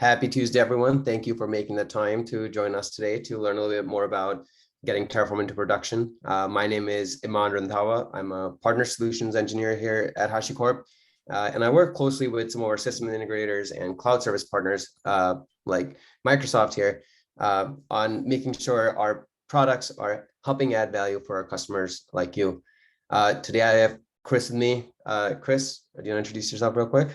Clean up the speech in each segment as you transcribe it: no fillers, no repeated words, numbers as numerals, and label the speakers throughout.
Speaker 1: Happy Tuesday, everyone. Thank you for making the time to join us today to learn a little bit more about getting Terraform into production. My name is Iman Randhawa. I'm a partner solutions engineer here at HashiCorp, and I work closely with some of our system integrators and cloud service partners like Microsoft here on making sure our products are helping add value for our customers like you. Today, I have Chris with me. Chris, do you want to introduce yourself real quick?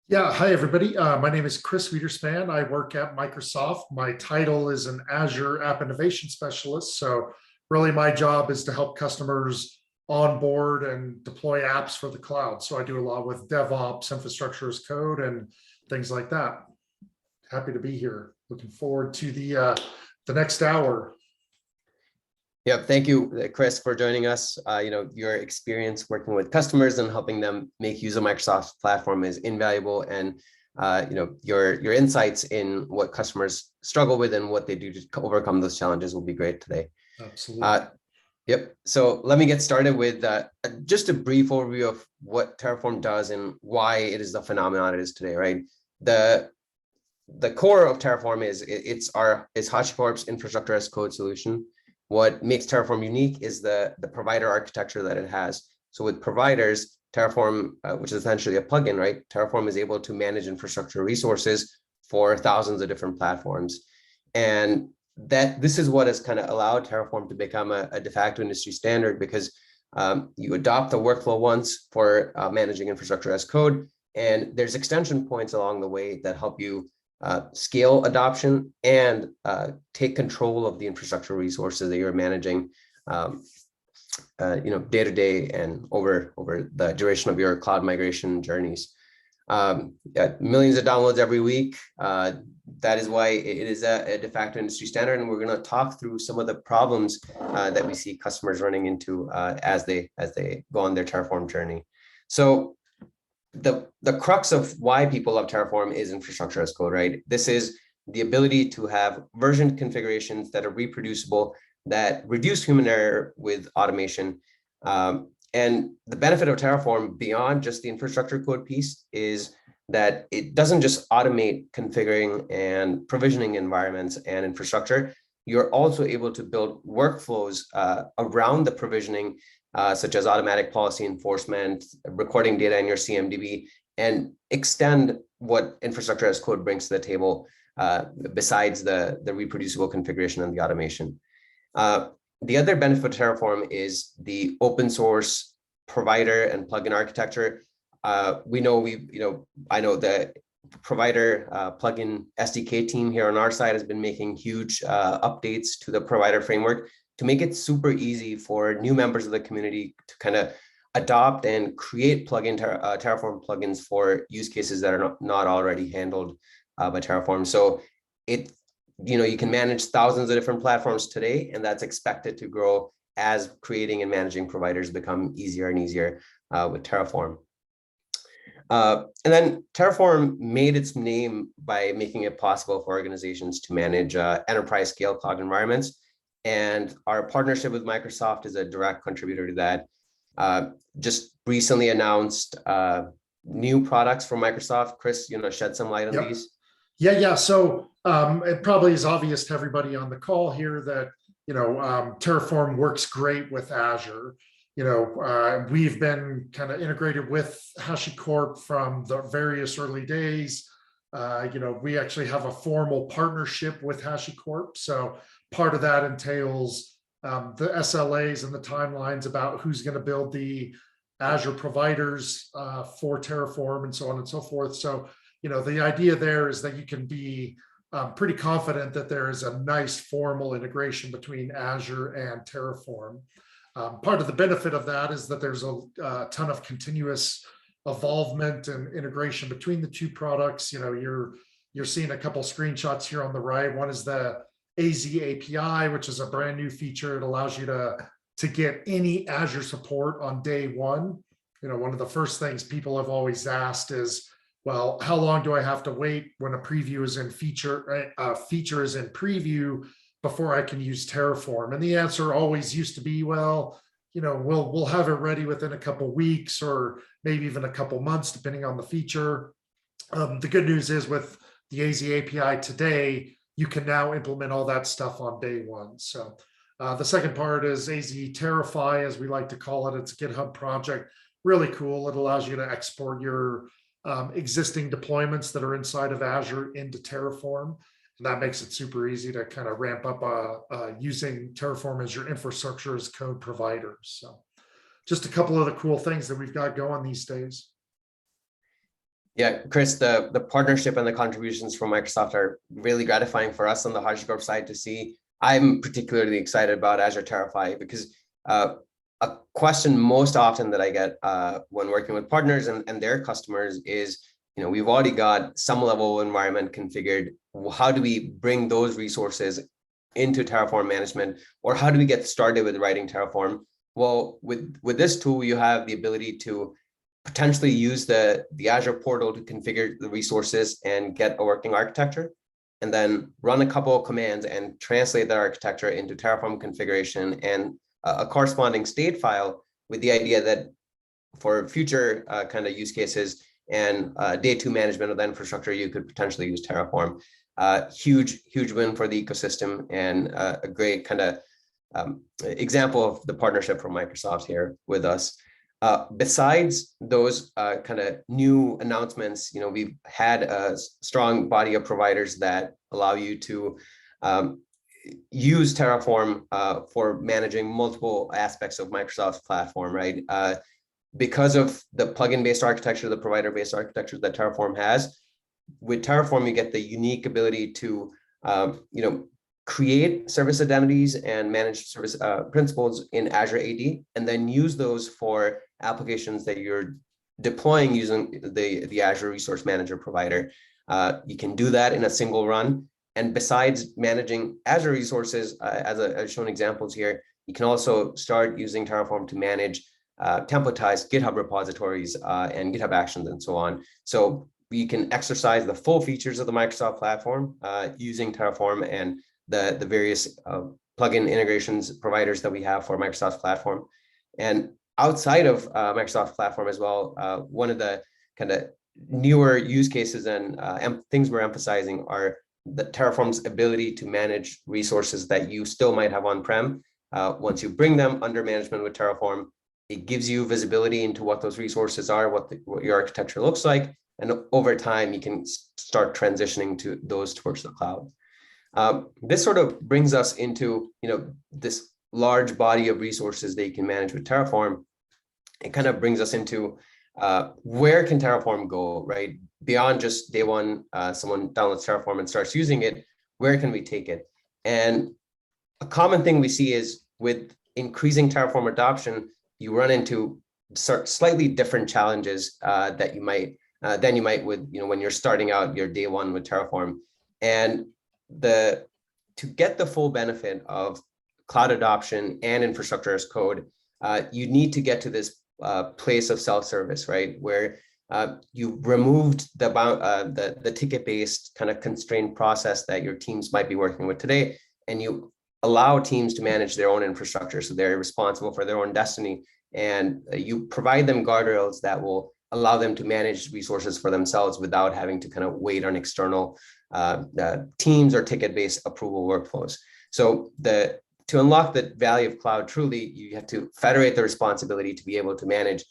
Speaker 2: Yeah, hi everybody. My name is Chris Wiederspan. I work at Microsoft. My title is an Azure App Innovation Specialist. So really my job is to help customers onboard and deploy apps for the cloud. So I do a lot with DevOps, infrastructure as code, and things like that. Happy to be here. Looking forward to the next hour.
Speaker 1: Yeah, thank you, Chris, for joining us. Your experience working with customers and helping them make use of Microsoft's platform is invaluable, and your insights in what customers struggle with and what they do to overcome those challenges will be great today.
Speaker 2: Absolutely.
Speaker 1: Yep. So let me get started with just a brief overview of what Terraform does and why it is the phenomenon it is today. Right. The core of Terraform is HashiCorp's infrastructure as code solution. What makes Terraform unique is the provider architecture that it has. So with providers, Terraform, which is essentially a plugin, right? Terraform is able to manage infrastructure resources for thousands of different platforms. And this is what has kind of allowed Terraform to become a de facto industry standard, because you adopt the workflow once for managing infrastructure as code, and there's extension points along the way that help you scale adoption and take control of the infrastructure resources that you're managing, day to day and over the duration of your cloud migration journeys. Millions of downloads every week. That is why it is a de facto industry standard, and we're going to talk through some of the problems that we see customers running into as they go on their Terraform journey. So the crux of why people love Terraform is infrastructure as code, right? This is the ability to have version configurations that are reproducible, that reduce human error with automation. And the benefit of Terraform beyond just the infrastructure code piece is that it doesn't just automate configuring and provisioning environments and infrastructure. You're also able to build workflows around the provisioning, such as automatic policy enforcement, recording data in your CMDB, and extend what infrastructure as code brings to the table besides the reproducible configuration and the automation. The other benefit of Terraform is the open source provider and plugin architecture. I know the provider plugin SDK team here on our side has been making huge updates to the provider framework to make it super easy for new members of the community to kind of adopt and create Terraform plugins for use cases that are not already handled by Terraform. So you can manage thousands of different platforms today, and that's expected to grow as creating and managing providers become easier and easier with Terraform. And then Terraform made its name by making it possible for organizations to manage enterprise scale cloud environments. And our partnership with Microsoft is a direct contributor to that. Just recently announced new products from Microsoft. Chris, shed some light on these.
Speaker 2: Yeah. So it probably is obvious to everybody on the call here that Terraform works great with Azure. We've been kind of integrated with HashiCorp from the various early days. We actually have a formal partnership with HashiCorp. So part of that entails the SLAs and the timelines about who's going to build the Azure providers for Terraform and so on and so forth. So, the idea there is that you can be pretty confident that there is a nice formal integration between Azure and Terraform. Part of the benefit of that is that there's a ton of continuous evolvement and integration between the two products. You're seeing a couple screenshots here on the right. One is the AZ API, which is a brand new feature. It allows you to get any Azure support on day one. One of the first things people have always asked is, well, how long do I have to wait when a preview is in feature is in preview before I can use Terraform? And the answer always used to be, well, we'll have it ready within a couple weeks or maybe even a couple months, depending on the feature. The good news is with the AZ API today, you can now implement all that stuff on day one. So the second part is AZ Terrafy, as we like to call it. It's a GitHub project, really cool. It allows you to export your existing deployments that are inside of Azure into Terraform. And that makes it super easy to kind of ramp up using Terraform as your infrastructure as code provider. So just a couple of the cool things that we've got going these days.
Speaker 1: Yeah, Chris, the partnership and the contributions from Microsoft are really gratifying for us on the HashiCorp side to see. I'm particularly excited about Azure Terrafy because a question most often that I get when working with partners and their customers is, we've already got some level of environment configured. How do we bring those resources into Terraform management, or how do we get started with writing Terraform? Well, with this tool, you have the ability to potentially use the Azure portal to configure the resources and get a working architecture, and then run a couple of commands and translate that architecture into Terraform configuration and a corresponding state file, with the idea that for future kind of use cases and day two management of the infrastructure, you could potentially use Terraform. Huge win for the ecosystem, and a great kind of example of the partnership from Microsoft here with us. Besides those kind of new announcements, we've had a strong body of providers that allow you to use Terraform for managing multiple aspects of Microsoft's platform, right? Because of the plugin-based architecture, the provider-based architecture that Terraform has, with Terraform, you get the unique ability to, create service identities and manage service principals in Azure AD, and then use those for applications that you're deploying using the Azure Resource Manager provider. You can do that in a single run. And besides managing Azure resources, as shown examples here, you can also start using Terraform to manage templatized GitHub repositories and GitHub Actions and so on. So you can exercise the full features of the Microsoft platform using Terraform and the various plugin integrations providers that we have for Microsoft's platform. And outside of Microsoft's platform as well, one of the kind of newer use cases and things we're emphasizing are the Terraform's ability to manage resources that you still might have on-prem. Once you bring them under management with Terraform, it gives you visibility into what those resources are, what your architecture looks like, and over time you can start transitioning to those towards the cloud. This sort of brings us into this large body of resources that you can manage with Terraform. It kind of brings us into where can Terraform go, right? Beyond just day one, someone downloads Terraform and starts using it, where can we take it? And a common thing we see is with increasing Terraform adoption, you run into slightly different challenges that you might than you might with when you're starting out your day one with Terraform. And to get the full benefit of cloud adoption and infrastructure as code, you need to get to this place of self-service, right? Where you removed the ticket-based kind of constrained process that your teams might be working with today, and you allow teams to manage their own infrastructure, so they're responsible for their own destiny, and you provide them guardrails that will allow them to manage resources for themselves without having to kind of wait on external teams or ticket-based approval workflows. So to unlock the value of cloud truly, you have to federate the responsibility to be able to manage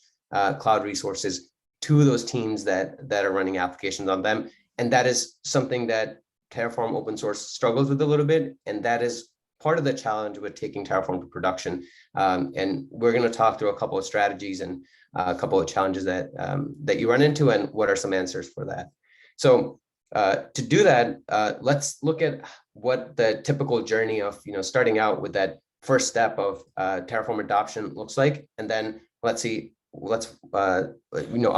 Speaker 1: cloud resources to those teams that are running applications on them. And that is something that Terraform Open Source struggles with a little bit. And that is part of the challenge with taking Terraform to production. And we're going to talk through a couple of strategies and a couple of challenges that you run into and what are some answers for that. So to do that, let's look at what the typical journey of starting out with that first step of Terraform adoption looks like, and then I'll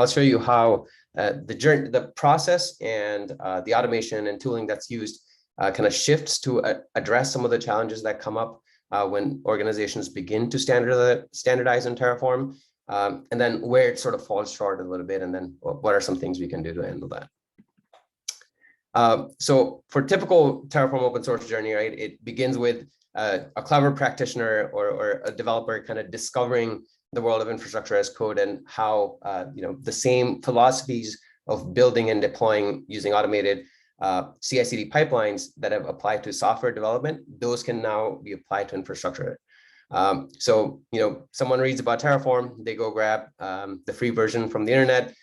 Speaker 1: show you how the process and the automation and tooling that's used kind of shifts to address some of the challenges that come up when organizations begin to standardize in Terraform, and then where it sort of falls short a little bit, and then what are some things we can do to handle that. So for typical Terraform open source journey, right, it begins with a clever practitioner or a developer kind of discovering the world of infrastructure as code and how the same philosophies of building and deploying using automated CI/CD pipelines that have applied to software development, those can now be applied to infrastructure. So, someone reads about Terraform, they go grab the free version from the internet.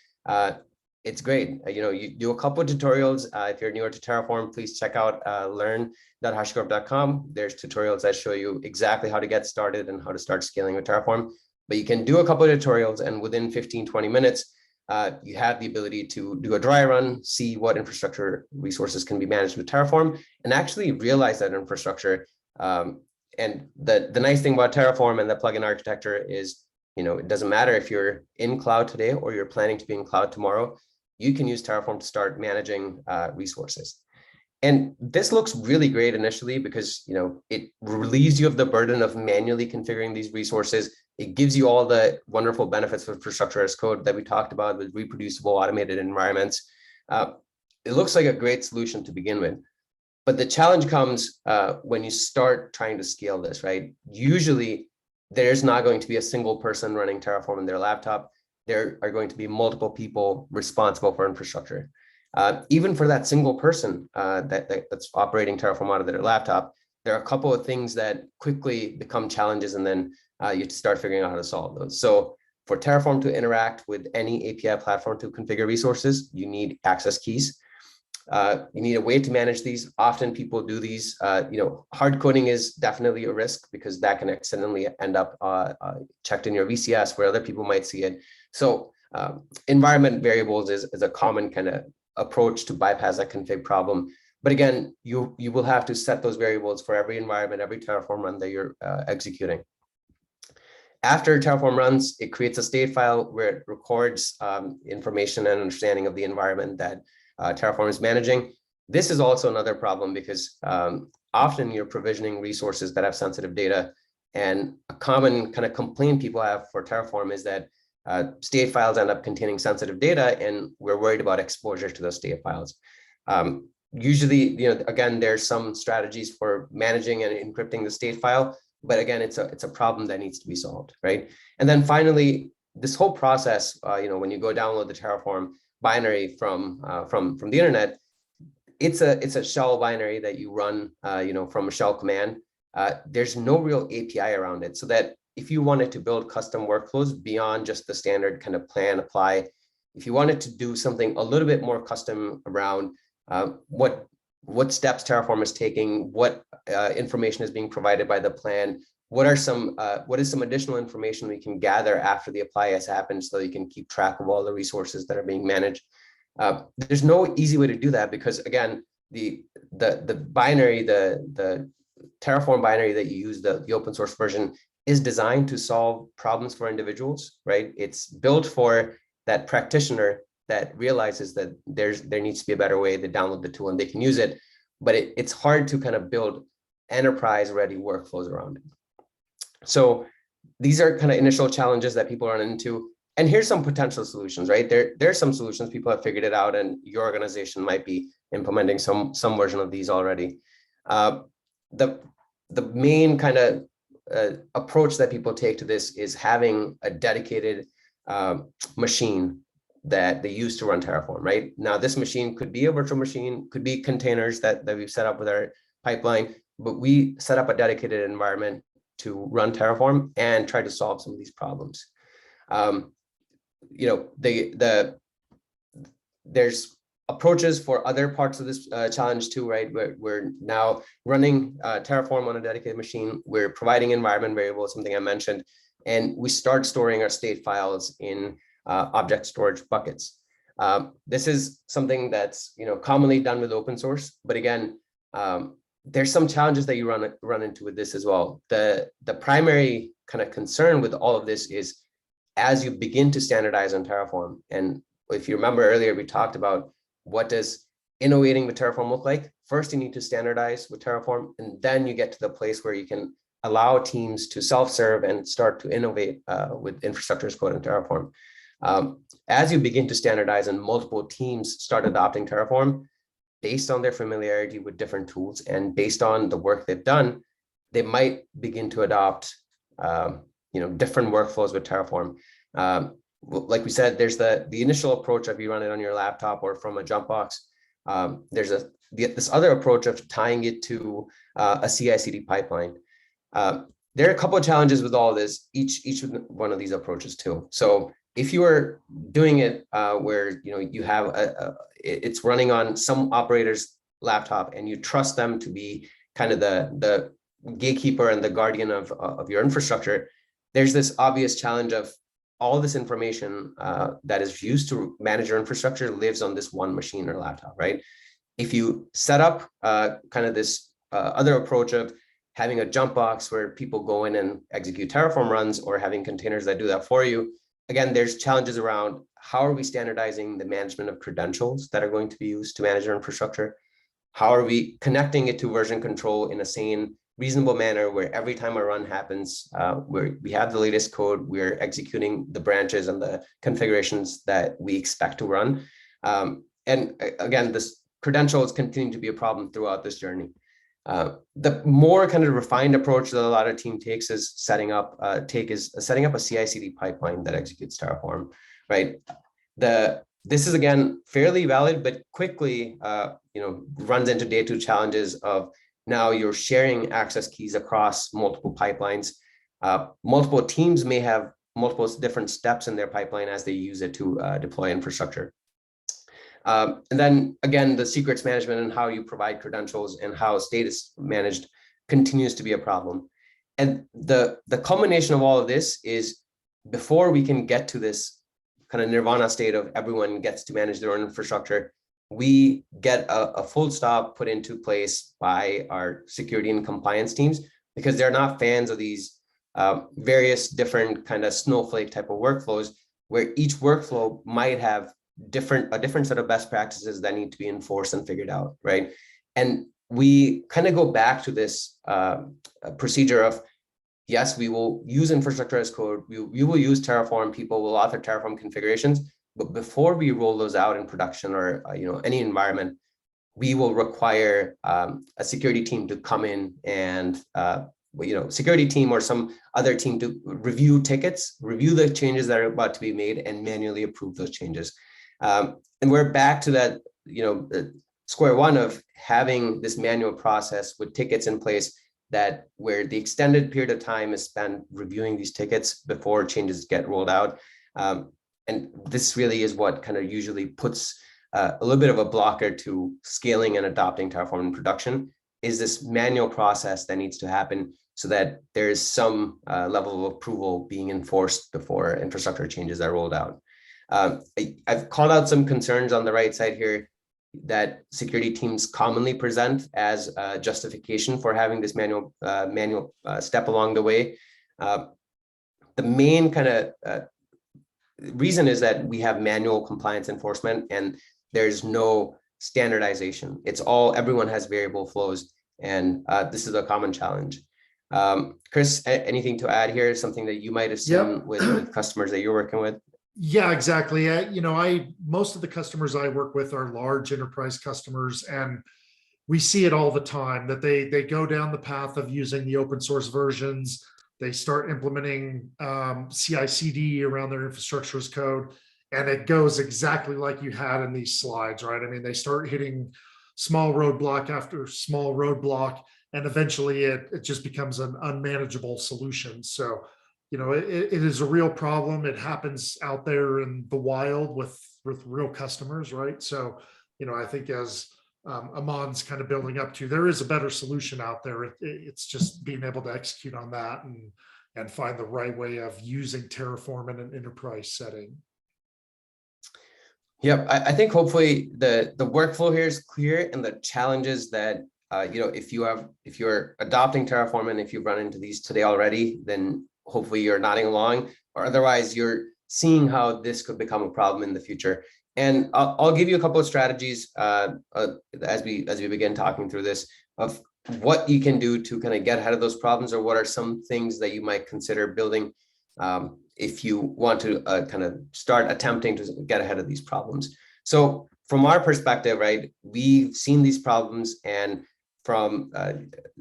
Speaker 1: It's great. You do a couple of tutorials. If you're newer to Terraform, please check out learn.hashicorp.com. There's tutorials that show you exactly how to get started and how to start scaling with Terraform. But you can do a couple of tutorials, and within 15, 20 minutes, you have the ability to do a dry run, see what infrastructure resources can be managed with Terraform, and actually realize that infrastructure. And the nice thing about Terraform and the plugin architecture is, it doesn't matter if you're in cloud today or you're planning to be in cloud tomorrow, you can use Terraform to start managing resources. And this looks really great initially because, it relieves you of the burden of manually configuring these resources. It gives you all the wonderful benefits of infrastructure as code that we talked about with reproducible automated environments. It looks like a great solution to begin with. But the challenge comes when you start trying to scale this, right? Usually, there's not going to be a single person running Terraform in their laptop. There are going to be multiple people responsible for infrastructure. Even for that single person that's operating Terraform out of their laptop, there are a couple of things that quickly become challenges, and then you have to start figuring out how to solve those. So for Terraform to interact with any API platform to configure resources, you need access keys. You need a way to manage these. Often people do these, hard coding is definitely a risk because that can accidentally end up checked in your VCS where other people might see it. So environment variables is a common kind of approach to bypass that config problem. But again, you will have to set those variables for every environment, every Terraform run that you're executing. After Terraform runs, it creates a state file where it records information and understanding of the environment that Terraform is managing. This is also another problem because often you're provisioning resources that have sensitive data. And a common kind of complaint people have for Terraform is that state files end up containing sensitive data, and we're worried about exposure to those state files. Usually, again, there's some strategies for managing and encrypting the state file, but again, it's a problem that needs to be solved, right? And then finally, this whole process, when you go download the Terraform binary from the internet, it's a shell binary that you run, from a shell command. There's no real API around it, so that if you wanted to build custom workflows beyond just the standard kind of plan, apply, if you wanted to do something a little bit more custom around what steps Terraform is taking, what information is being provided by the plan, what is some additional information we can gather after the apply has happened so you can keep track of all the resources that are being managed. There's no easy way to do that because, again, the binary, the Terraform binary that you use, the open source version, is designed to solve problems for individuals, right? It's built for that practitioner that realizes that there needs to be a better way to download the tool and they can use it, but it's hard to kind of build enterprise-ready workflows around it. So these are kind of initial challenges that people run into. And here's some potential solutions, right? There's some solutions, people have figured it out, and your organization might be implementing some version of these already. The main kind of approach that people take to this is having a dedicated machine that they use to run Terraform, right? Now, this machine could be a virtual machine, could be containers that we've set up with our pipeline, but we set up a dedicated environment to run Terraform and try to solve some of these problems. There's approaches for other parts of this challenge too, right? We're now running Terraform on a dedicated machine. We're providing environment variables, something I mentioned, and we start storing our state files in object storage buckets. This is something that's commonly done with open source, but again, there's some challenges that you run into with this as well. The primary kind of concern with all of this is as you begin to standardize on Terraform, and if you remember earlier, we talked about what does innovating with Terraform look like. First, you need to standardize with Terraform, and then you get to the place where you can allow teams to self-serve and start to innovate with infrastructure as code in Terraform. As you begin to standardize and multiple teams start adopting Terraform, based on their familiarity with different tools and based on the work they've done, they might begin to adopt different workflows with Terraform. Like we said, there's the initial approach of you run it on your laptop or from a jump box. there's this other approach of tying it to a CI/CD pipeline. There are a couple of challenges with all of this, each one of these approaches too. So if you are doing it where you have it's running on some operator's laptop and you trust them to be kind of the gatekeeper and the guardian of your infrastructure, there's this obvious challenge of all this information that is used to manage your infrastructure lives on this one machine or laptop, right? If you set up kind of this other approach of having a jump box where people go in and execute Terraform runs, or having containers that do that for you, again, there's challenges around how are we standardizing the management of credentials that are going to be used to manage our infrastructure? How are we connecting it to version control in a sane, reasonable manner where every time a run happens, where we have the latest code, we're executing the branches and the configurations that we expect to run. And again, this credentials continue to be a problem throughout this journey. The more kind of refined approach that a lot of team takes is setting up a CI/CD pipeline that executes Terraform, right? This is again fairly valid, but quickly runs into day two challenges of now you're sharing access keys across multiple pipelines. Multiple teams may have multiple different steps in their pipeline as they use it to deploy infrastructure. And then again, the secrets management and how you provide credentials and how state is managed continues to be a problem. And the culmination of all of this is, before we can get to this kind of nirvana state of everyone gets to manage their own infrastructure, we get a full stop put into place by our security and compliance teams, because they're not fans of these various different kind of snowflake type of workflows, where each workflow might have a different set of best practices that need to be enforced and figured out, right? And we kind of go back to this procedure of, yes, we will use infrastructure as code, we will use Terraform, people will author Terraform configurations, but before we roll those out in production or any environment, we will require a security team to come in and security team or some other team to review tickets, review the changes that are about to be made, and manually approve those changes. And we're back to that, square one of having this manual process with tickets in place, that where the extended period of time is spent reviewing these tickets before changes get rolled out. And this really is what kind of usually puts a little bit of a blocker to scaling and adopting Terraform in production, is this manual process that needs to happen so that there is some level of approval being enforced before infrastructure changes are rolled out. I've called out some concerns on the right side here that security teams commonly present as justification for having this manual step along the way. The main kind of reason is that we have manual compliance enforcement and there's no standardization. It's everyone has variable flows, and this is a common challenge. Chris, anything to add here? Something that you might have seen with customers that you're working with?
Speaker 2: Yeah, exactly. Most of the customers I work with are large enterprise customers, and we see it all the time that they go down the path of using the open source versions. They start implementing CI/CD around their infrastructure as code, and it goes exactly like you had in these slides, right? I mean, they start hitting small roadblock after small roadblock, and eventually it just becomes an unmanageable solution. So, it is a real problem. It happens out there in the wild with real customers, right? So, I think as Aman's kind of building up to, there is a better solution out there. It's just being able to execute on that and find the right way of using Terraform in an enterprise setting.
Speaker 1: Yep, I think hopefully the workflow here is clear, and the challenges that if you're adopting Terraform and if you've run into these today already, then hopefully you're nodding along, or otherwise you're seeing how this could become a problem in the future. And I'll give you a couple of strategies as we begin talking through this, of what you can do to kind of get ahead of those problems, or what are some things that you might consider building if you want to kind of start attempting to get ahead of these problems. So from our perspective, right, we've seen these problems, and from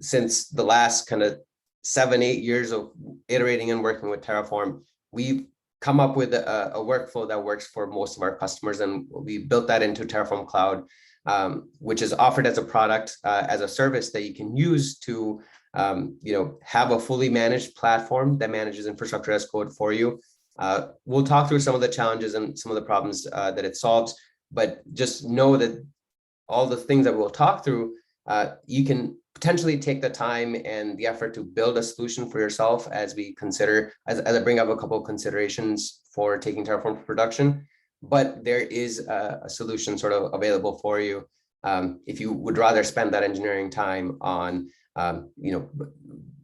Speaker 1: since the last kind of 7-8 years of iterating and working with Terraform, we've come up with a workflow that works for most of our customers, and we built that into Terraform Cloud. which is offered as a product, as a service that you can use to have a fully managed platform that manages infrastructure as code for you. We'll talk through some of the challenges and some of the problems that it solves, but just know that all the things that we'll talk through, you can potentially take the time and the effort to build a solution for yourself as we consider, as I bring up a couple of considerations for taking Terraform to production. But there is a solution sort of available for you if you would rather spend that engineering time on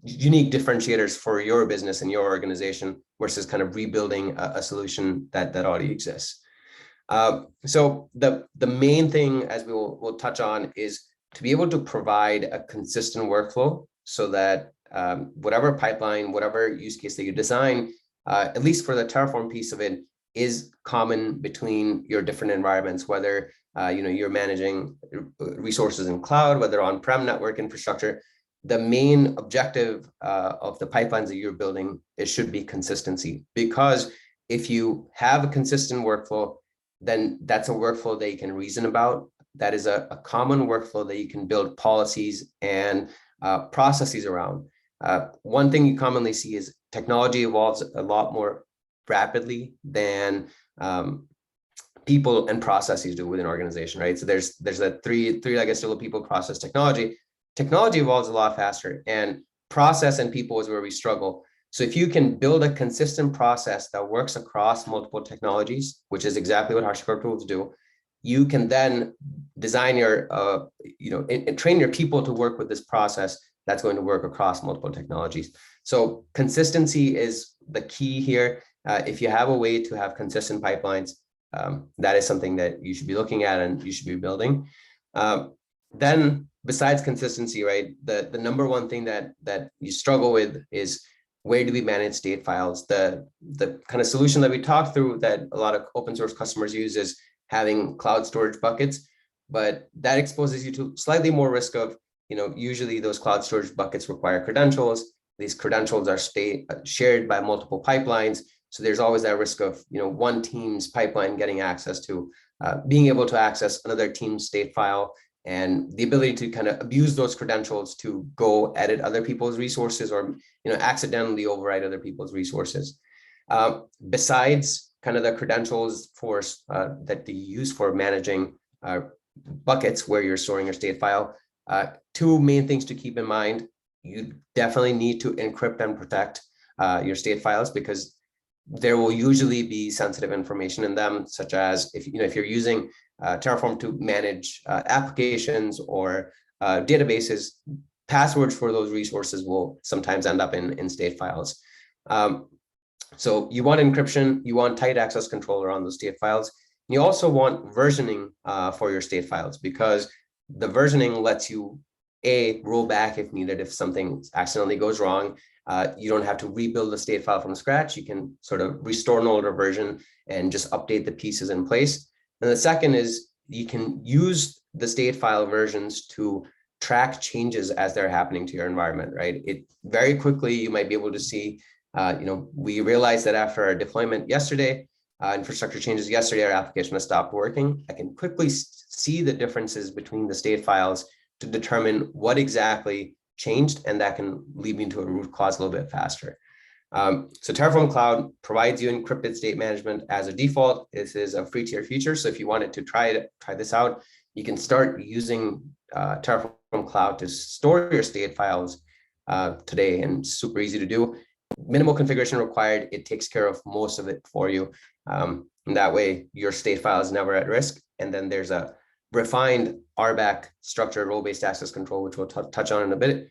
Speaker 1: unique differentiators for your business and your organization versus kind of rebuilding a solution that already exists. So the main thing, as we'll touch on, is to be able to provide a consistent workflow so that whatever pipeline, whatever use case that you design, at least for the Terraform piece of it, is common between your different environments, whether you're managing resources in cloud, whether on-prem network infrastructure. The main objective of the pipelines that you're building, it should be consistency, because if you have a consistent workflow, then that's a workflow that you can reason about. That is a common workflow that you can build policies and processes around. One thing you commonly see is technology evolves a lot more rapidly than people and processes do within an organization, right? So there's that three-legged stool of people, process, technology. Technology evolves a lot faster, and process and people is where we struggle. So if you can build a consistent process that works across multiple technologies, which is exactly what HashiCorp tools do, you can then design your, and train your people to work with this process that's going to work across multiple technologies. So consistency is the key here. If you have a way to have consistent pipelines, that is something that you should be looking at and you should be building. Then besides consistency, right, the number one thing that you struggle with is, where do we manage state files? The kind of solution that we talked through that a lot of open source customers use is having cloud storage buckets, but that exposes you to slightly more risk of, usually those cloud storage buckets require credentials. These credentials are shared by multiple pipelines. So there's always that risk of, one team's pipeline getting access to, being able to access another team's state file, and the ability to kind of abuse those credentials to go edit other people's resources or, accidentally override other people's resources. Besides kind of the credentials for that you use for managing buckets where you're storing your state file, two main things to keep in mind. You definitely need to encrypt and protect your state files, because there will usually be sensitive information in them, such as if you're using Terraform to manage applications or databases, passwords for those resources will sometimes end up in state files. So you want encryption, you want tight access control around those state files. You also want versioning for your state files, because the versioning lets you roll back if needed. If something accidentally goes wrong, you don't have to rebuild the state file from scratch. You can sort of restore an older version and just update the pieces in place. And the second is you can use the state file versions to track changes as they're happening to your environment, right? It very quickly, you might be able to see, we realized that after our deployment yesterday, infrastructure changes yesterday, our application has stopped working. I can quickly see the differences between the state files to determine what exactly changed, and that can lead me to a root cause a little bit faster. So Terraform Cloud provides you encrypted state management as a default. This is a free tier feature. So if you wanted to try this out, you can start using Terraform Cloud to store your state files today, and super easy to do. Minimal configuration required. It takes care of most of it for you. And that way your state file is never at risk. And then there's a refined RBAC structured role-based access control, which we'll touch on in a bit.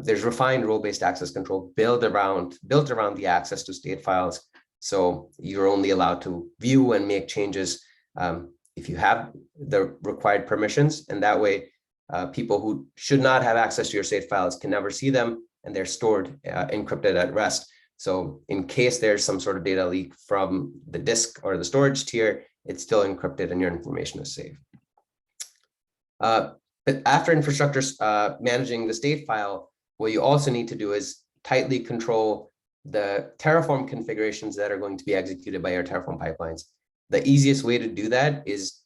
Speaker 1: There's refined role-based access control built around the access to state files. So you're only allowed to view and make changes if you have the required permissions. And that way, people who should not have access to your state files can never see them, and they're stored encrypted at rest. So in case there's some sort of data leak from the disk or the storage tier, it's still encrypted and your information is safe. But after infrastructure managing the state file, what you also need to do is tightly control the Terraform configurations that are going to be executed by your Terraform pipelines. The easiest way to do that is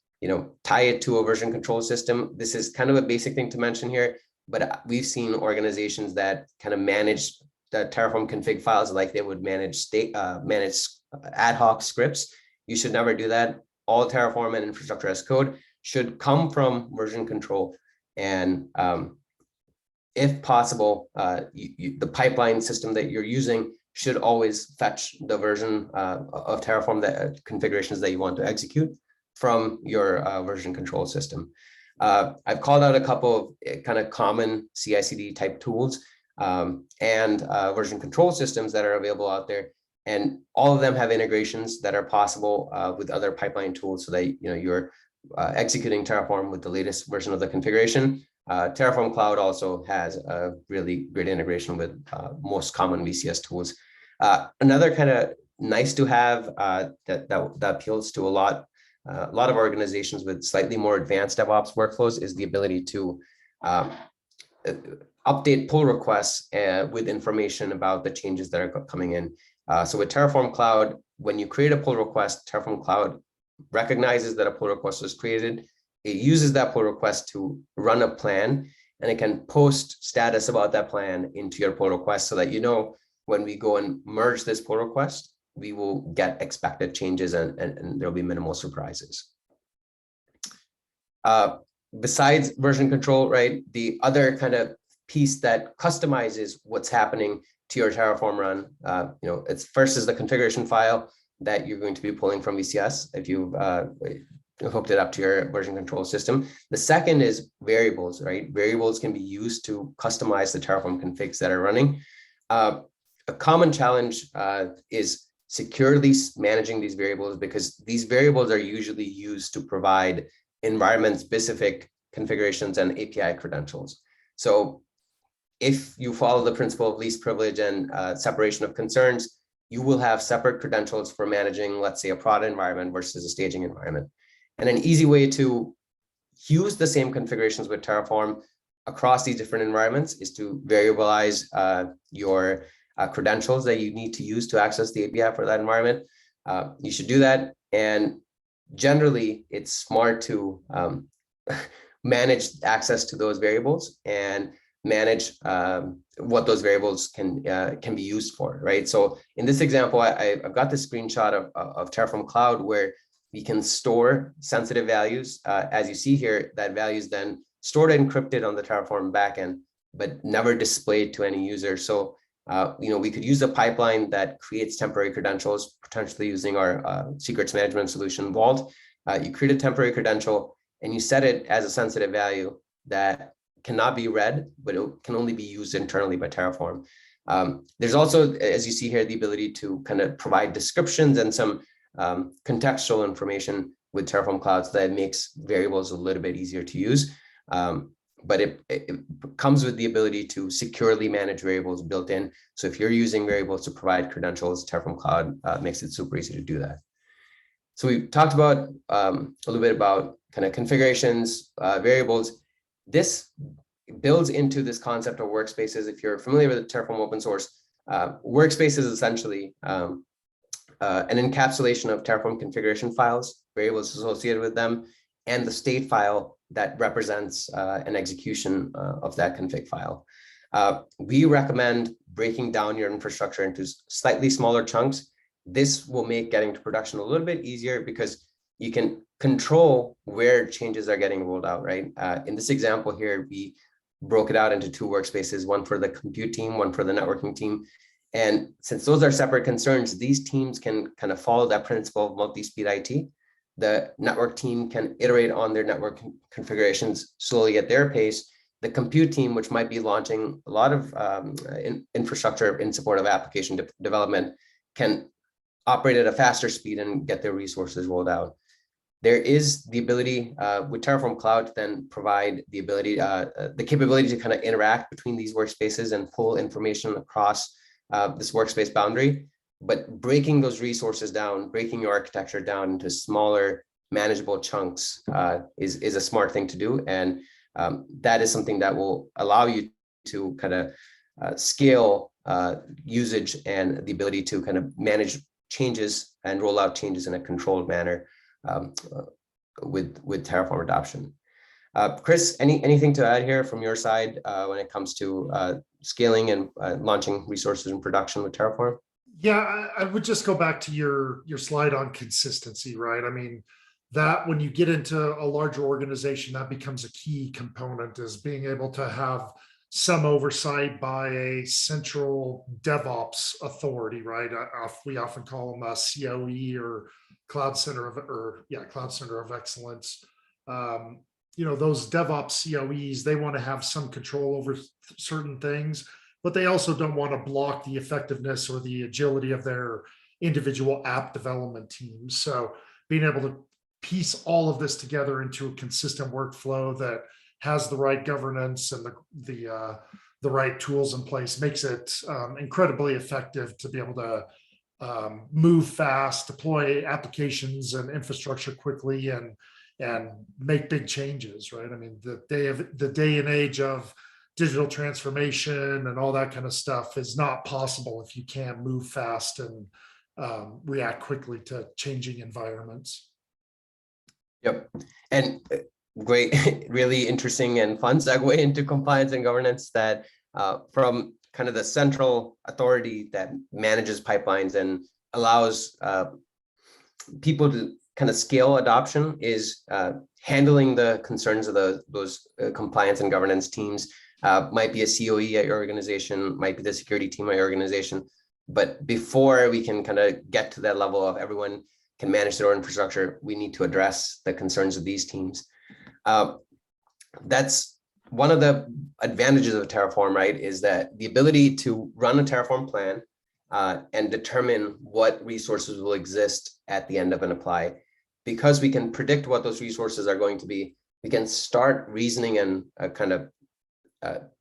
Speaker 1: tie it to a version control system. This is kind of a basic thing to mention here, but we've seen organizations that kind of manage the Terraform config files like they would manage ad hoc scripts. You should never do that. All Terraform and infrastructure as code should come from version control. And if possible, the pipeline system that you're using should always fetch the version of Terraform that configurations that you want to execute from your version control system. I've called out a couple of kind of common CI/CD type tools and version control systems that are available out there. And all of them have integrations that are possible with other pipeline tools so that you're executing Terraform with the latest version of the configuration. Terraform Cloud also has a really great integration with most common VCS tools. Another kind of nice to have that appeals to a lot of organizations with slightly more advanced DevOps workflows is the ability to update pull requests with information about the changes that are coming in. So with Terraform Cloud, when you create a pull request, Terraform Cloud recognizes that a pull request was created. It uses that pull request to run a plan, and it can post status about that plan into your pull request so that when we go and merge this pull request, we will get expected changes and there'll be minimal surprises. Besides version control, right, the other kind of piece that customizes what's happening to your Terraform run, it's first is the configuration file that you're going to be pulling from VCS if you've hooked it up to your version control system. The second is variables, right? Variables can be used to customize the Terraform configs that are running. A common challenge is securely managing these variables, because these variables are usually used to provide environment-specific configurations and API credentials. So if you follow the principle of least privilege and separation of concerns, you will have separate credentials for managing, let's say, a prod environment versus a staging environment. And an easy way to use the same configurations with Terraform across these different environments is to variabilize your credentials that you need to use to access the API for that environment. You should do that. And generally, it's smart to manage access to those variables and manage what those variables can be used for, right? So in this example, I've got the screenshot of Terraform Cloud where we can store sensitive values. As you see here, that value is then stored and encrypted on the Terraform backend, but never displayed to any user. So we could use a pipeline that creates temporary credentials, potentially using our secrets management solution, Vault. You create a temporary credential and you set it as a sensitive value that cannot be read, but it can only be used internally by Terraform. There's also, as you see here, the ability to kind of provide descriptions and some contextual information with Terraform Cloud so that it makes variables a little bit easier to use. But it comes with the ability to securely manage variables built in. So if you're using variables to provide credentials, Terraform Cloud makes it super easy to do that. So we've talked about a little bit about kind of configurations, variables. This builds into this concept of workspaces. If you're familiar with Terraform Open Source, workspaces is essentially an encapsulation of Terraform configuration files, variables associated with them, and the state file that represents an execution of that config file. We recommend breaking down your infrastructure into slightly smaller chunks. This will make getting to production a little bit easier because you can control where changes are getting rolled out, right? In this example here, we broke it out into two workspaces, one for the compute team, one for the networking team. And since those are separate concerns, these teams can kind of follow that principle of multi-speed IT. The network team can iterate on their network configurations slowly at their pace. The compute team, which might be launching a lot of infrastructure in support of application development, can operate at a faster speed and get their resources rolled out. There is the ability with Terraform Cloud to then provide the ability, the capability to kind of interact between these workspaces and pull information across this workspace boundary. But breaking those resources down, breaking your architecture down into smaller, manageable chunks is a smart thing to do. And that is something that will allow you to kind of scale usage and the ability to kind of manage changes and roll out changes in a controlled manner with Terraform adoption. Chris, anything to add here from your side when it comes to scaling and launching resources in production with Terraform?
Speaker 2: Yeah, I would just go back to your slide on consistency, right? I mean, that when you get into a larger organization, that becomes a key component, is being able to have some oversight by a central DevOps authority, right? We often call them a COE or Cloud Center of Excellence. Those DevOps COEs, they want to have some control over certain things, but they also don't want to block the effectiveness or the agility of their individual app development teams. So being able to piece all of this together into a consistent workflow that has the right governance and the right tools in place makes it incredibly effective to be able to move fast, deploy applications and infrastructure quickly, and make big changes, right? I mean, the day and age of digital transformation and all that kind of stuff is not possible if you can't move fast and react quickly to changing environments.
Speaker 1: Yep. And great, really interesting and fun segue into compliance and governance, that from kind of the central authority that manages pipelines and allows people to kind of scale adoption, is handling the concerns of those compliance and governance teams. Might be a COE at your organization, might be the security team at your organization. But before we can kind of get to that level of everyone can manage their own infrastructure, we need to address the concerns of these teams. That's one of the advantages of Terraform, right? Is that the ability to run a Terraform plan and determine what resources will exist at the end of an apply. Because we can predict what those resources are going to be, we can start reasoning and kind of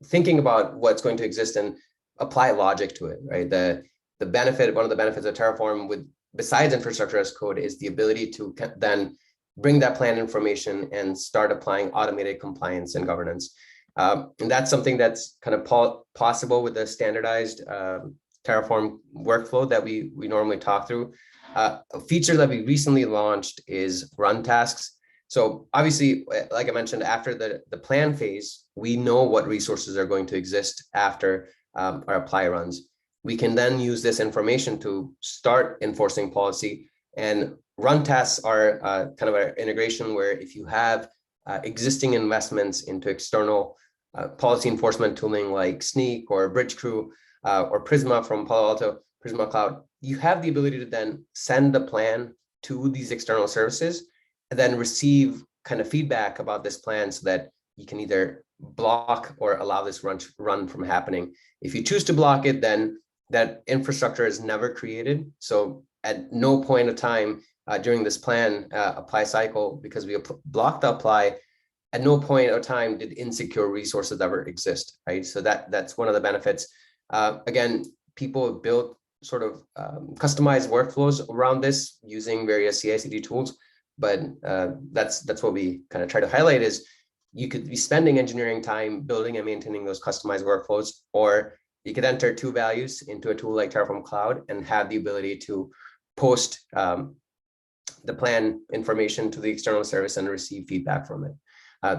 Speaker 1: thinking about what's going to exist and apply logic to it, right? One of the benefits of Terraform, besides infrastructure as code, is the ability to then bring that plan information and start applying automated compliance and governance. And that's something that's kind of possible with the standardized Terraform workflow that we normally talk through. A feature that we recently launched is run tasks. So obviously, like I mentioned, after the plan phase, we know what resources are going to exist after our apply runs. We can then use this information to start enforcing policy. And run tasks are kind of an integration where if you have existing investments into external policy enforcement tooling like Snyk or Bridgecrew or Prisma from Palo Alto, Prisma Cloud, you have the ability to then send the plan to these external services and then receive kind of feedback about this plan so that you can either block or allow this run from happening. If you choose to block it, then that infrastructure is never created. So at no point of time during this plan apply cycle, because we blocked the apply, at no point of time did insecure resources ever exist, right? So that's one of the benefits. Again, people have built sort of customized workflows around this using various CI/CD tools, but that's what we kind of try to highlight is you could be spending engineering time building and maintaining those customized workflows, or you could enter two values into a tool like Terraform Cloud and have the ability to post the plan information to the external service and receive feedback from it.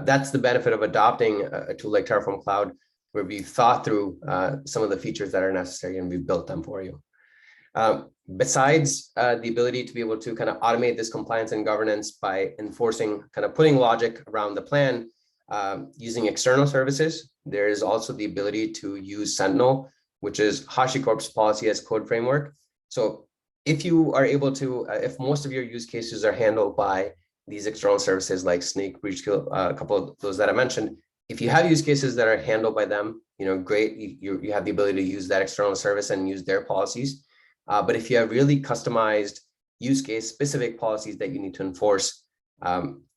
Speaker 1: That's the benefit of adopting a tool like Terraform Cloud, where we've thought through some of the features that are necessary and we've built them for you. Besides the ability to be able to kind of automate this compliance and governance by enforcing, kind of putting logic around the plan using external services, there is also the ability to use Sentinel, which is HashiCorp's policy as code framework. So if you are able to, if most of your use cases are handled by these external services like Snyk, Bridgecrew, a couple of those that I mentioned, if you have use cases that are handled by them, great, you have the ability to use that external service and use their policies. But if you have really customized use case specific policies that you need to enforce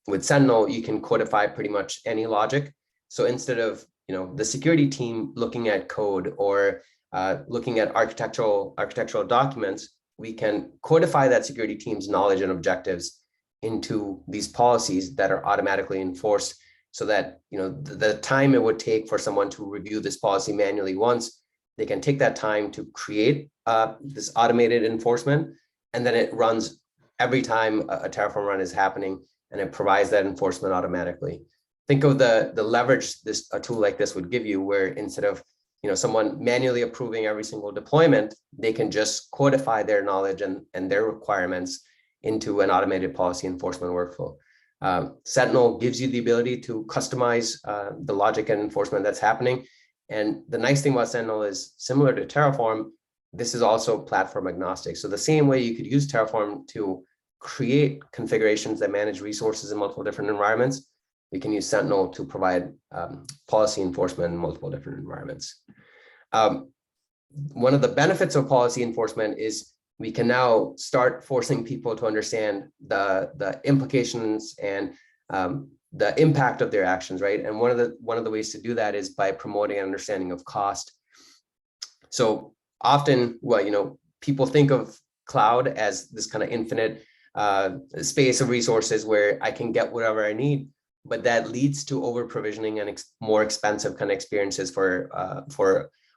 Speaker 1: with Sentinel, you can codify pretty much any logic. So instead of the security team looking at code or looking at architectural documents, we can codify that security team's knowledge and objectives into these policies that are automatically enforced, so that the time it would take for someone to review this policy manually once, they can take that time to create this automated enforcement, and then it runs every time a Terraform run is happening, and it provides that enforcement automatically. Think of the leverage a tool like this would give you, where instead of someone manually approving every single deployment, they can just codify their knowledge and their requirements into an automated policy enforcement workflow. Sentinel gives you the ability to customize the logic and enforcement that's happening. And the nice thing about Sentinel is, similar to Terraform, this is also platform agnostic. So the same way you could use Terraform to create configurations that manage resources in multiple different environments, we can use Sentinel to provide policy enforcement in multiple different environments. One of the benefits of policy enforcement is we can now start forcing people to understand the implications and the impact of their actions, right? And one of the ways to do that is by promoting an understanding of cost. So often, people think of cloud as this kind of infinite space of resources where I can get whatever I need, but that leads to over provisioning and more expensive kind of experiences for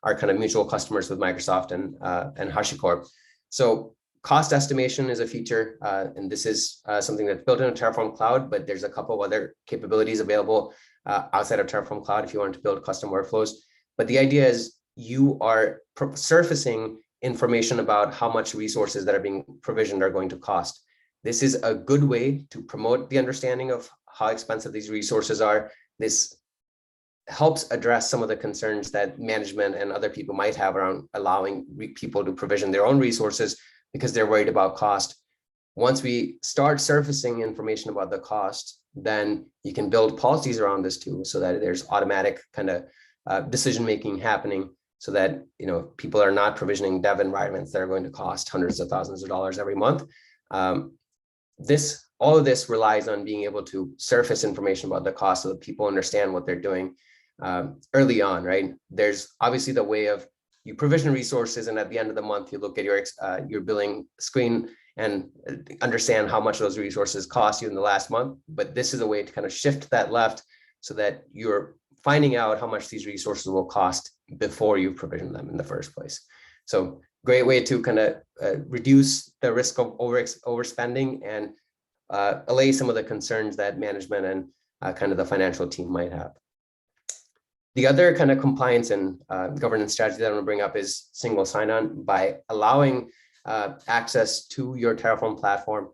Speaker 1: our kind of mutual customers with Microsoft and HashiCorp. So cost estimation is a feature, and this is something that's built into Terraform Cloud, but there's a couple of other capabilities available outside of Terraform Cloud if you want to build custom workflows. But the idea is you are surfacing information about how much resources that are being provisioned are going to cost. This is a good way to promote the understanding of how expensive these resources are. This helps address some of the concerns that management and other people might have around allowing people to provision their own resources because they're worried about cost. Once we start surfacing information about the cost, then you can build policies around this too, so that there's automatic kind of decision-making happening, so that people are not provisioning dev environments that are going to cost hundreds of thousands of dollars every month. All of this relies on being able to surface information about the cost so that people understand what they're doing early on, right? There's obviously the way of you provision resources, and at the end of the month, you look at your billing screen and understand how much those resources cost you in the last month. But this is a way to kind of shift that left so that you're finding out how much these resources will cost before you provision them in the first place. So great way to kind of reduce the risk of overspending and allay some of the concerns that management and kind of the financial team might have. The other kind of compliance and governance strategy that I'm going to bring up is single sign-on. By allowing access to your Terraform platform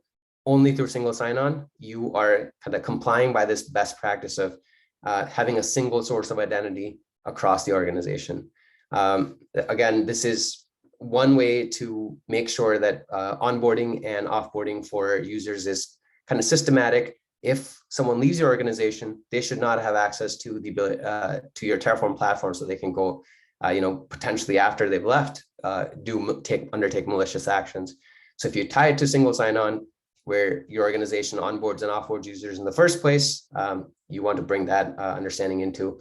Speaker 1: only through single sign-on, you are kind of complying by this best practice of having a single source of identity across the organization. Again, this is one way to make sure that onboarding and offboarding for users is kind of systematic. If someone leaves your organization, they should not have access to the ability to your Terraform platform, so they can go, potentially after they've left, undertake malicious actions. So if you tie it to single sign-on, where your organization onboards and offboards users in the first place, you want to bring that understanding into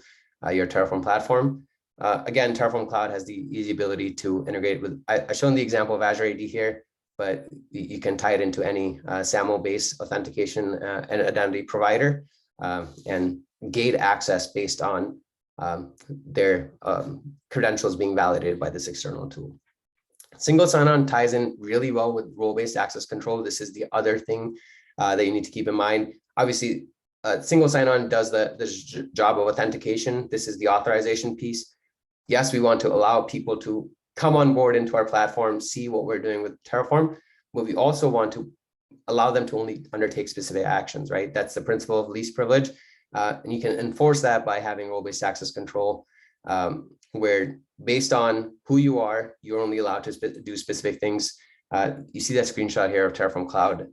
Speaker 1: your Terraform platform. Again, Terraform Cloud has the easy ability to integrate with, I've shown the example of Azure AD here, but you can tie it into any SAML-based authentication and identity provider and gate access based on their credentials being validated by this external tool. Single sign-on ties in really well with role-based access control. This is the other thing that you need to keep in mind. Obviously, single sign-on does the job of authentication. This is the authorization piece. Yes, we want to allow people to come on board into our platform, see what we're doing with Terraform, but we also want to allow them to only undertake specific actions, right? That's the principle of least privilege. And you can enforce that by having role-based access control, where based on who you are, you're only allowed to do specific things. You see that screenshot here of Terraform Cloud.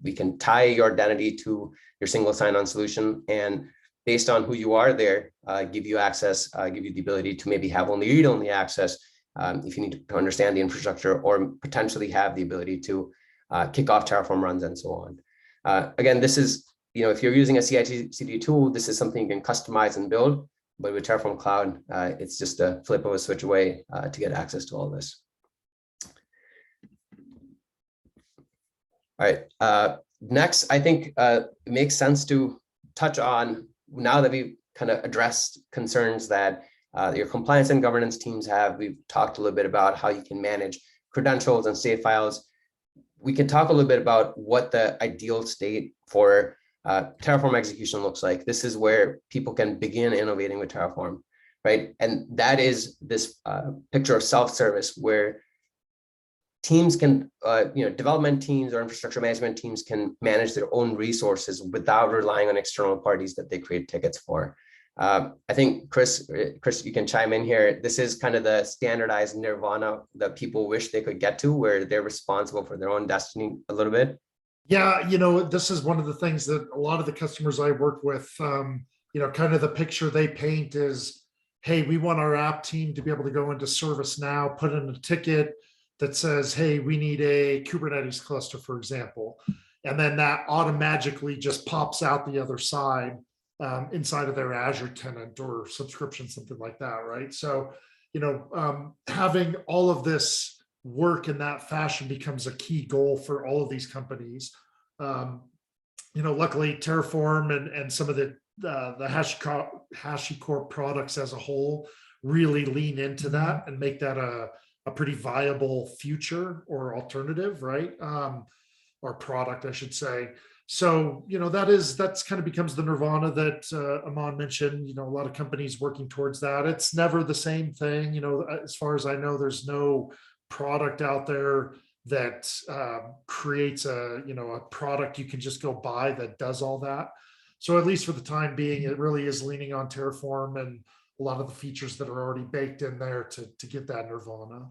Speaker 1: We can tie your identity to your single sign-on solution, and based on who you are there, give you access, give you the ability to maybe have only read-only access if you need to understand the infrastructure, or potentially have the ability to kick off Terraform runs and so on. Again, this is, if you're using a CI/CD tool, this is something you can customize and build, but with Terraform Cloud, it's just a flip of a switch away to get access to all this. All right, next, I think it makes sense to touch on, now that we've kind of addressed concerns that your compliance and governance teams have, we've talked a little bit about how you can manage credentials and save files. We can talk a little bit about what the ideal state for Terraform execution looks like. This is where people can begin innovating with Terraform, right? And that is this picture of self-service where teams can, development teams or infrastructure management teams can manage their own resources without relying on external parties that they create tickets for. I think, Chris, you can chime in here. This is kind of the standardized nirvana that people wish they could get to, where they're responsible for their own destiny a little bit.
Speaker 2: Yeah, this is one of the things that a lot of the customers I work with, kind of the picture they paint is, hey, we want our app team to be able to go into ServiceNow, put in a ticket that says, hey, we need a Kubernetes cluster, for example. And then that automatically just pops out the other side inside of their Azure tenant or subscription, something like that, right? So, having all of this work in that fashion becomes a key goal for all of these companies. Luckily Terraform and some of the HashiCorp products as a whole really lean into that and make that a pretty viable future or alternative, right? Or product, I should say. So, that's kind of becomes the nirvana that Aman mentioned, a lot of companies working towards that. It's never the same thing. As far as I know, there's no product out there that creates a product you can just go buy that does all that. So at least for the time being, it really is leaning on Terraform and a lot of the features that are already baked in there to get that nirvana.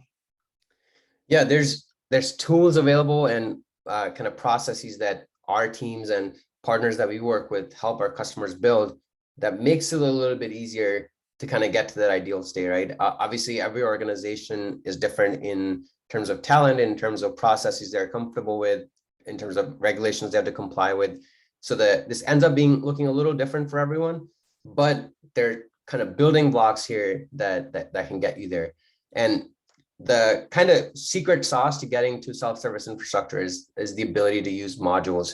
Speaker 1: Yeah, there's tools available and kind of processes that our teams and partners that we work with help our customers build that makes it a little bit easier to kind of get to that ideal state, right? Obviously, every organization is different in terms of talent, in terms of processes they're comfortable with, in terms of regulations they have to comply with. So that this ends up looking a little different for everyone, but they're kind of building blocks here that can get you there. And the kind of secret sauce to getting to self-service infrastructure is the ability to use modules.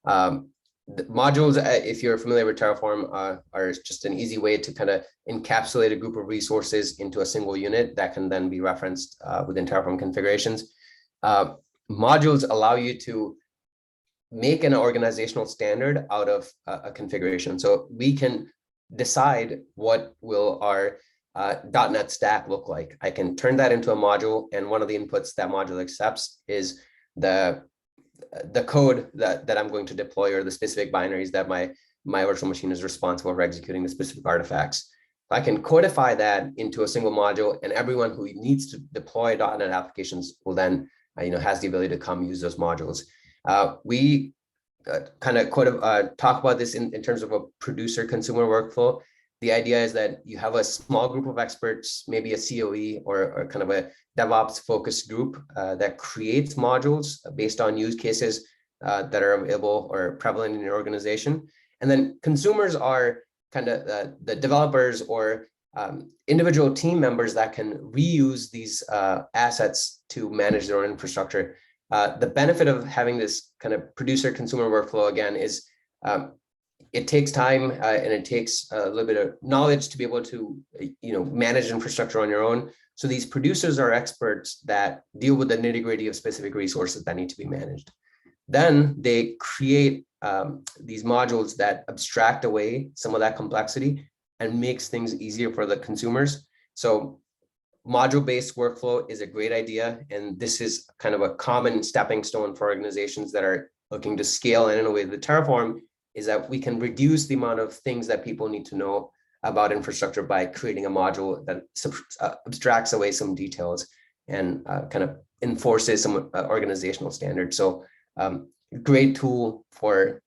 Speaker 1: The modules, if you're familiar with Terraform, are just an easy way to kind of encapsulate a group of resources into a single unit that can then be referenced within Terraform configurations. Modules allow you to make an organizational standard out of a configuration. So we can decide what will our .NET stack look like. I can turn that into a module, and one of the inputs that module accepts is the code that I'm going to deploy, or the specific binaries that my virtual machine is responsible for executing the specific artifacts. I can codify that into a single module, and everyone who needs to deploy .NET applications will then, has the ability to come use those modules. We kind of talk about this in terms of a producer-consumer workflow. The idea is that you have a small group of experts, maybe a COE or kind of a DevOps focused group that creates modules based on use cases that are available or prevalent in your organization. And then consumers are kind of the developers or individual team members that can reuse these assets to manage their own infrastructure. The benefit of having this kind of producer-consumer workflow, again, is it takes time and it takes a little bit of knowledge to be able to, manage infrastructure on your own. So these producers are experts that deal with the nitty-gritty of specific resources that need to be managed. Then they create these modules that abstract away some of that complexity and makes things easier for the consumers. So module-based workflow is a great idea. And this is kind of a common stepping stone for organizations that are looking to scale and innovate with Terraform, is that we can reduce the amount of things that people need to know about infrastructure by creating a module that abstracts away some details and kind of enforces some organizational standards. So great tool for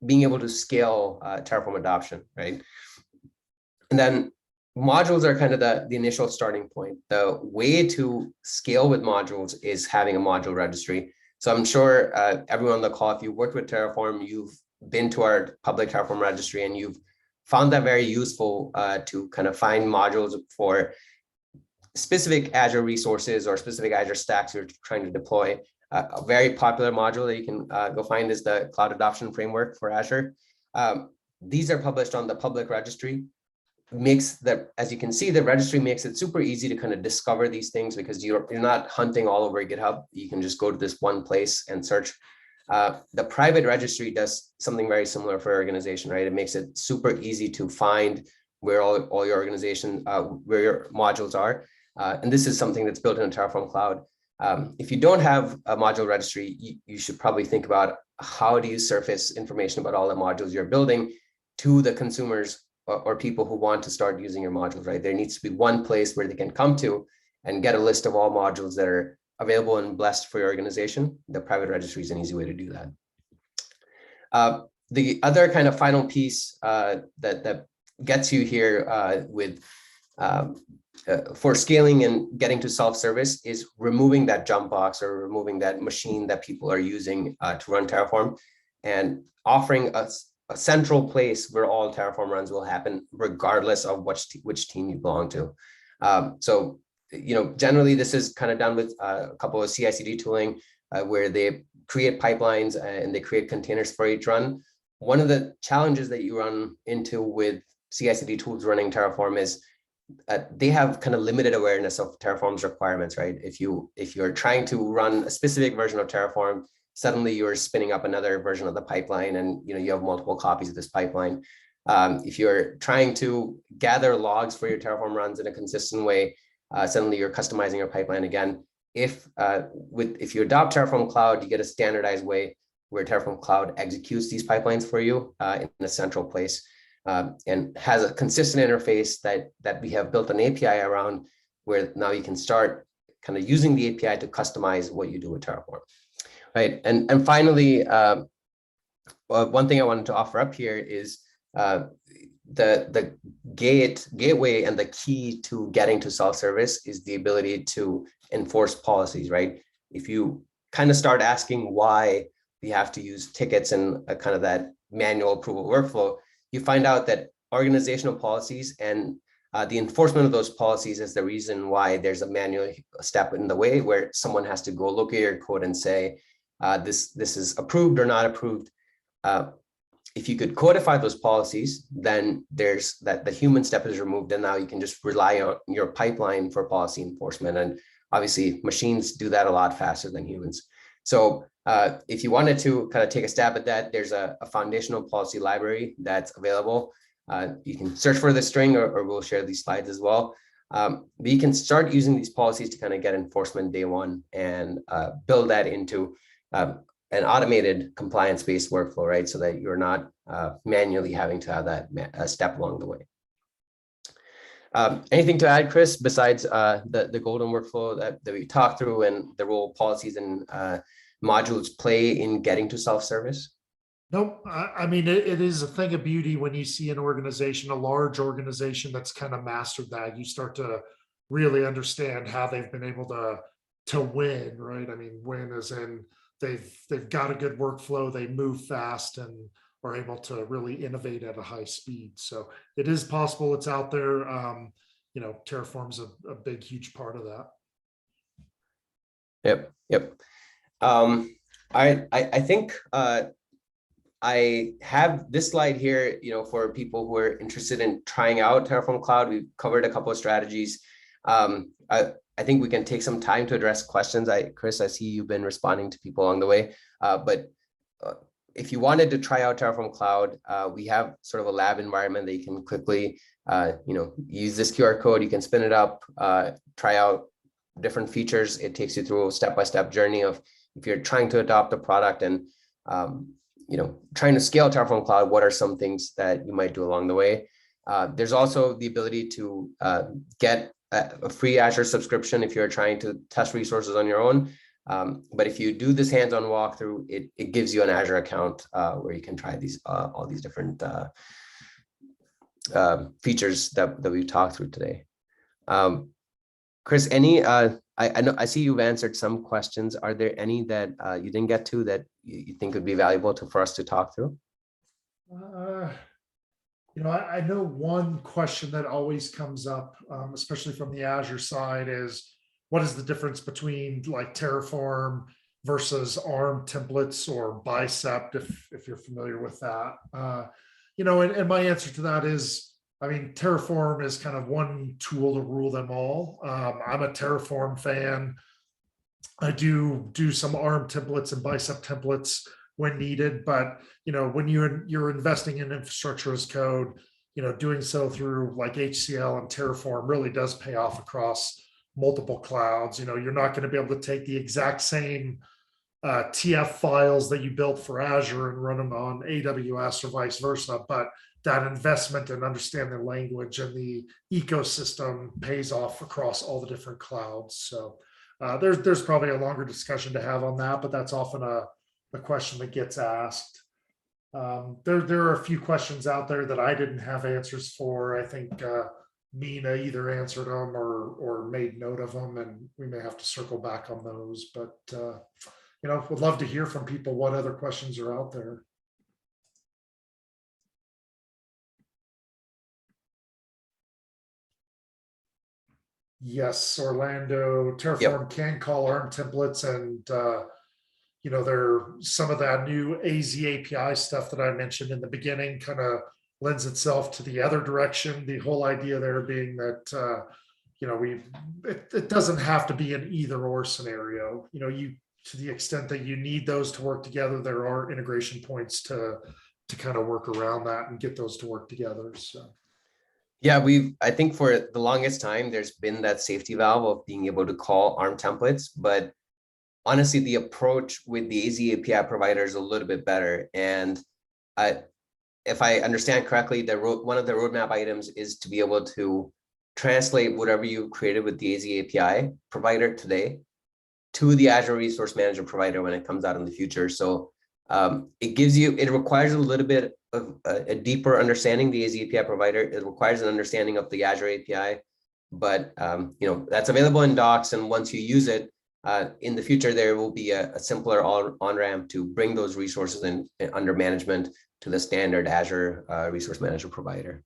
Speaker 1: being able to scale Terraform adoption, right? And then modules are kind of the initial starting point. The way to scale with modules is having a module registry. So I'm sure everyone on the call, if you worked with Terraform, you've been to our public Terraform registry and you've found that very useful to kind of find modules for specific Azure resources or specific Azure stacks you're trying to deploy. A very popular module that you can go find is the Cloud Adoption Framework for Azure. These are published on the public registry. As you can see, the registry makes it super easy to kind of discover these things because you're not hunting all over GitHub. You can just go to this one place and search. The private registry does something very similar for your organization, right? It makes it super easy to find where all your organization, where your modules are. And this is something that's built in Terraform Cloud. If you don't have a module registry, you should probably think about how do you surface information about all the modules you're building to the consumers or people who want to start using your modules, right? There needs to be one place where they can come to and get a list of all modules that are available and blessed for your organization. The private registry is an easy way to do that. The other kind of final piece that gets you here for scaling and getting to self-service is removing that jump box or removing that machine that people are using to run Terraform, and offering a central place where all Terraform runs will happen, regardless of which team you belong to. So, generally this is kind of done with a couple of CI/CD tooling where they create pipelines and they create containers for each run. One of the challenges that you run into with CI/CD tools running Terraform is they have kind of limited awareness of Terraform's requirements, right? If you're trying to run a specific version of Terraform, suddenly you're spinning up another version of the pipeline, and you have multiple copies of this pipeline. If you're trying to gather logs for your Terraform runs in a consistent way, suddenly you're customizing your pipeline again. If you adopt Terraform Cloud, you get a standardized way where Terraform Cloud executes these pipelines for you in a central place. And has a consistent interface that we have built an API around, where now you can start kind of using the API to customize what you do with Terraform, right? And finally, one thing I wanted to offer up here is the gateway and the key to getting to self-service is the ability to enforce policies, right? If you kind of start asking why we have to use tickets and kind of that manual approval workflow, you find out that organizational policies and the enforcement of those policies is the reason why there's a manual step in the way where someone has to go look at your code and say, this is approved or not approved. If you could codify those policies, then there's the human step is removed, and now you can just rely on your pipeline for policy enforcement. And obviously machines do that a lot faster than humans. So if you wanted to kind of take a stab at that, there's a foundational policy library that's available. You can search for the string, or we'll share these slides as well. But you can start using these policies to kind of get enforcement day one and build that into an automated compliance-based workflow, right? So that you're not manually having to have that step along the way. Anything to add, Chris, besides the golden workflow that we talked through and the role policies and modules play in getting to self-service?
Speaker 2: Nope. I mean, it is a thing of beauty when you see an organization, a large organization that's kind of mastered that. You start to really understand how they've been able to win, right? I mean, win as in they've got a good workflow, they move fast, and are able to really innovate at a high speed. So it is possible, it's out there. Terraform's a big, huge part of that.
Speaker 1: Yep. I think I have this slide here, for people who are interested in trying out Terraform Cloud. We've covered a couple of strategies. I think we can take some time to address questions. Chris, I see you've been responding to people along the way, but if you wanted to try out Terraform Cloud, we have sort of a lab environment that you can quickly, use this QR code. You can spin it up, try out different features. It takes you through a step-by-step journey of if you're trying to adopt a product and, trying to scale Terraform Cloud, what are some things that you might do along the way? There's also the ability to get a free Azure subscription if you're trying to test resources on your own. But if you do this hands-on walkthrough, it gives you an Azure account where you can try all these different features that we've talked through today. Chris, I see you've answered some questions. Are there any that you didn't get to that you think would be valuable for us to talk through?
Speaker 2: I know one question that always comes up, especially from the Azure side, is what is the difference between like Terraform versus ARM templates or Bicep, if you're familiar with that. And my answer to that is, I mean, Terraform is kind of one tool to rule them all. I'm a Terraform fan. I do some ARM templates and bicep templates when needed, but when you're investing in infrastructure as code, doing so through like HCL and Terraform really does pay off across multiple clouds. You're not going to be able to take the exact same TF files that you built for Azure and run them on AWS or vice versa, but that investment and understanding the language and the ecosystem pays off across all the different clouds. So there's probably a longer discussion to have on that, but that's often a question that gets asked. There are a few questions out there that I didn't have answers for. I think Mina either answered them or made note of them, and we may have to circle back on those. But would love to hear from people what other questions are out there. Yes, Orlando, Terraform can call ARM templates, and there some of that new AZ API stuff that I mentioned in the beginning kind of lends itself to the other direction. The whole idea there being that it doesn't have to be an either or scenario. To the extent that you need those to work together, there are integration points to kind of work around that and get those to work together. So.
Speaker 1: Yeah, I think for the longest time, there's been that safety valve of being able to call ARM templates, but honestly, the approach with the AZ API provider is a little bit better. And if I understand correctly, one of the roadmap items is to be able to translate whatever you've created with the AZ API provider today to the Azure Resource Manager provider when it comes out in the future. So it requires a little bit of a deeper understanding the AZ API provider. It requires an understanding of the Azure API, but that's available in docs. And once you use it, in the future, there will be a simpler on-ramp to bring those resources in under management to the standard Azure Resource Manager provider.